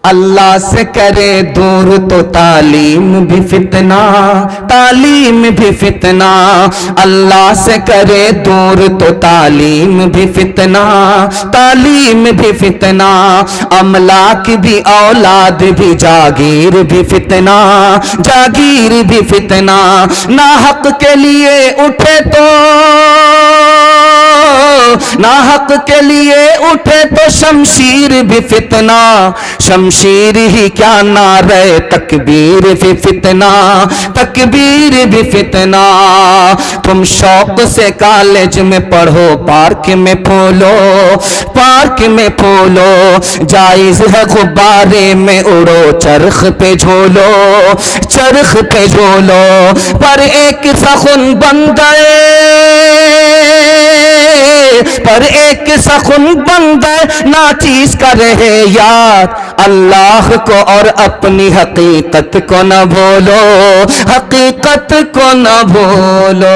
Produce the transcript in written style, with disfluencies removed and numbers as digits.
اللہ سے کرے دور تو تعلیم بھی فتنہ، تعلیم بھی فتنہ، اللہ سے کرے دور تو تعلیم بھی فتنہ، تعلیم بھی فتنہ، املاک بھی اولاد بھی جاگیر بھی فتنہ، جاگیر بھی فتنہ، ناحق کے لیے اٹھے تو ناحق کے لیے اٹھے تو شمشیر بھی فتنہ، شمشیر ہی کیا نعرہ تکبیر بھی فتنہ، تکبیر بھی فتنہ۔ تم شوق سے کالج میں پڑھو، پارک میں پھولو، پارک میں پھولو، جائز ہے غبارے میں اڑو، چرخ پہ جھولو، چرخ پہ جھولو، پر ایک سخن بن گئے، پر ایک سخن بن گئے ناچیز کا رہے یاد، اللہ کو اور اپنی حقیقت کو نہ بھولو، حقیقت کو نہ بھولو۔